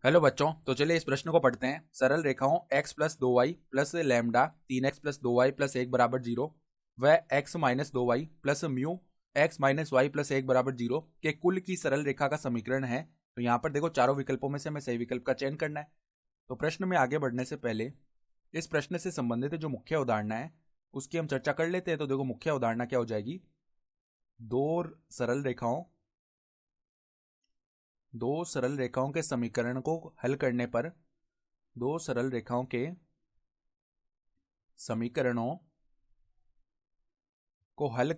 Hello बच्चों, तो चलिए इस प्रश्न को पढ़ते हैं। सरल रेखाओं x plus 2y plus lambda 3x plus 2y plus 1 बराबर 0 व x minus 2y plus mu x minus Y plus 1 बराबर 0 के कुल की सरल रेखा का समीकरण है। तो यहाँ पर देखो, चारों विकल्पों में से हमें सही विकल्प का चयन करना है। तो प्रश्न में आगे बढ़ने से पहले इस प्रश्न से संबंधित जो मुख्य उदाहरणा है उसकी हम चर्चा कर लेते हैं। तो देखो, मुख्य उदाहरणा क्या हो जाएगी। दो सरल रेखाओं दो सरल रेखाओं के समीकरण को हल करने पर दो सरल रेखाओं के समीकरणों को हल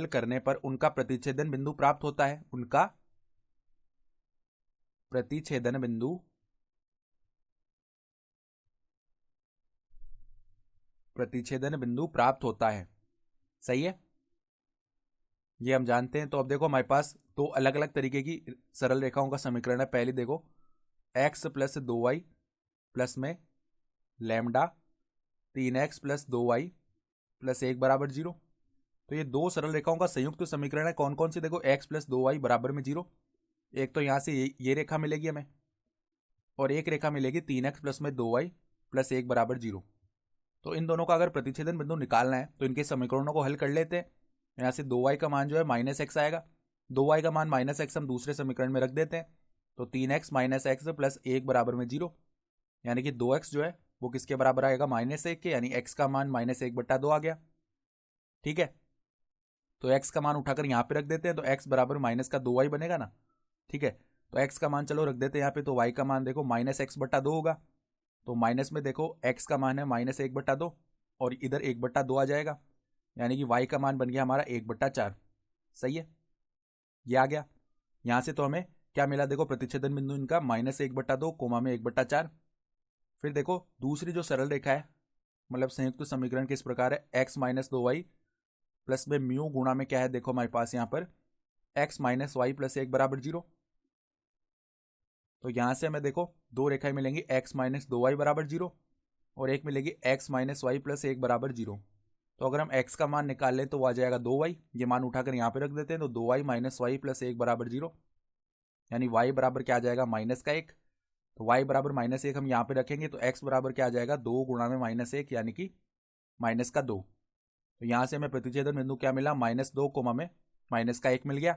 करने पर उनका प्रतिच्छेदन बिंदु प्राप्त होता है। उनका प्रतिच्छेदन बिंदु प्राप्त होता है। सही है, ये हम जानते हैं। तो अब देखो, हमारे पास दो अलग अलग तरीके की सरल रेखाओं का समीकरण है। पहले देखो, x प्लस 2y प्लस में lambda 3x plus 2y plus 1 बराबर 0। तो ये दो सरल रेखाओं का संयुक्त समीकरण है। कौन कौन सी? देखो, x प्लस 2y बराबर में 0। एक तो यहां से ये रेखा मिलेगी हमें, और एक रेखा मिलेगी 3x प्लस में 2y प्लस 1 बराबर 0। तो इन दोनों का अगर प्रतिच्छेदन बिंदु निकालना है तो इनके समीकरणों को हल कर लेते हैं। यहाँ से 2y का मान जो है माइनस एक्स आएगा। 2y का मान माइनस एक्स हम दूसरे समीकरण में रख देते हैं। तो 3x माइनस एक्स प्लस 1 बराबर में 0, यानी कि 2x जो है वो किसके बराबर आएगा? माइनस 1 के, यानी x का मान माइनस 1/2 आ गया। ठीक है, तो x का मान उठाकर यहाँ पे रख देते हैं। तो x बराबर माइनस का 2y बनेगा ना। ठीक है, तो x का मान चलो रख देते हैं यहाँ पे। तो y का मान देखो माइनस x/2 होगा। तो माइनस में देखो x का मान है माइनस 1/2 और इधर 1/2 आ जाएगा, यानी कि y का मान बन गया हमारा 1/4। सही है, ये आ गया। यहाँ से तो हमें क्या मिला? देखो, प्रतिच्छेदन बिंदु इनका माइनस 1/2 कोमा में 1/4। फिर देखो, दूसरी जो सरल रेखा है, मतलब संयुक्त समीकरण किस प्रकार है? x माइनस 2y प्लस में म्यू गुणा में क्या है? देखो हमारे पास यहाँ पर x माइनस वाई प्लस 1 बराबर 0। तो यहां से हमें देखो दो रेखाएं मिलेंगी, x माइनस 2y बराबर 0 और एक मिलेगी x माइनस वाई प्लस 1 बराबर 0। तो अगर हम x का मान निकाल लें तो वो आ जाएगा 2y। ये मान उठाकर यहाँ पे रख देते हैं। तो 2y माइनस वाई प्लस 1 बराबर 0, यानी y बराबर क्या आ जाएगा? माइनस का 1। तो y बराबर माइनस 1 हम यहाँ पे रखेंगे तो x बराबर क्या आ जाएगा? 2 गुणा में माइनस 1, यानी कि माइनस का 2। तो यहाँ से हमें प्रतिच्छेदन बिंदु क्या मिला? -2 कोमा में माइनस का 1 मिल गया।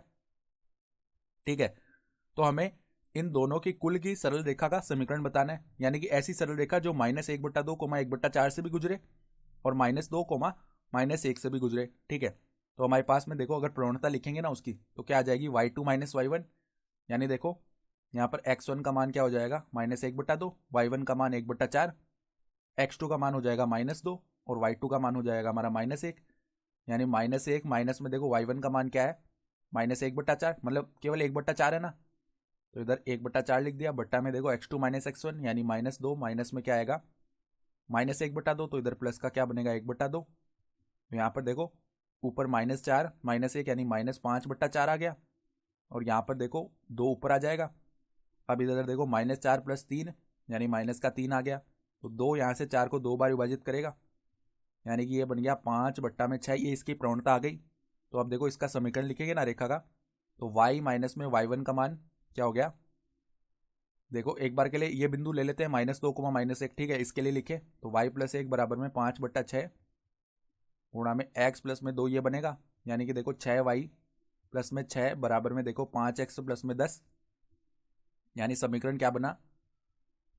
ठीक है, तो हमें इन दोनों की कुल की सरल रेखा का समीकरण बताना है, यानी कि ऐसी सरल रेखा जो -1/2 कोमा 1/4 से भी गुजरे और -2 कोमा -1 से भी गुजरे। ठीक है, तो हमारे पास में देखो, अगर प्रवणता लिखेंगे ना उसकी, तो क्या आ जाएगी? y2 माइनस y1, यानी देखो यहाँ पर x1 का मान क्या हो जाएगा? -1/2, y1 का मान 1/4, x2 का मान हो जाएगा -2 और y2 का मान हो जाएगा हमारा -1, यानी -1 माइनस में देखो y1 का मान क्या है? -1/4, मतलब केवल 1/4 है ना। तो इधर 1/4 लिख दिया, बट्टा में देखो x2 माइनस x1 यानी -2, माइनस में क्या आएगा? -1/2। तो इधर प्लस का क्या बनेगा? 1/2। तो यहाँ पर देखो ऊपर -4 -1 यानी -5/4 आ गया, और यहाँ पर देखो 2 ऊपर आ जाएगा। अब इधर देखो -4 प्लस 3 यानी माइनस का 3 आ गया। तो 2 यहाँ से 4 को 2 बार विभाजित करेगा, यानी कि ये बन गया 5/6। ये इसकी प्रवणता आ गई। तो अब देखो इसका समीकरण लिखेंगे ना रेखा का, तो y माइनस में y1 का मान क्या हो गया? देखो एक बार के लिए ये बिंदु ले लेते हैं, -2 कोमा -1। ठीक है, इसके लिए लिखे तो y प्लस 1 बराबर में 5/6 गुणा में x प्लस में 2 ये बनेगा, यानी कि देखो 6y प्लस में 6 बराबर में देखो 5x प्लस में 10, यानी समीकरण क्या बना?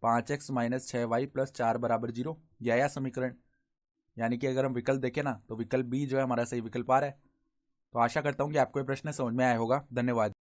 5x माइनस 6y प्लस 4 बराबर 0। यह आया समीकरण। यानी कि अगर हम विकल्प देखें ना, तो विकल्प बी जो है हमारा सही विकल्प आ रहा है। तो आशा करता हूँ कि आपको ये प्रश्न समझ में आया होगा। धन्यवाद।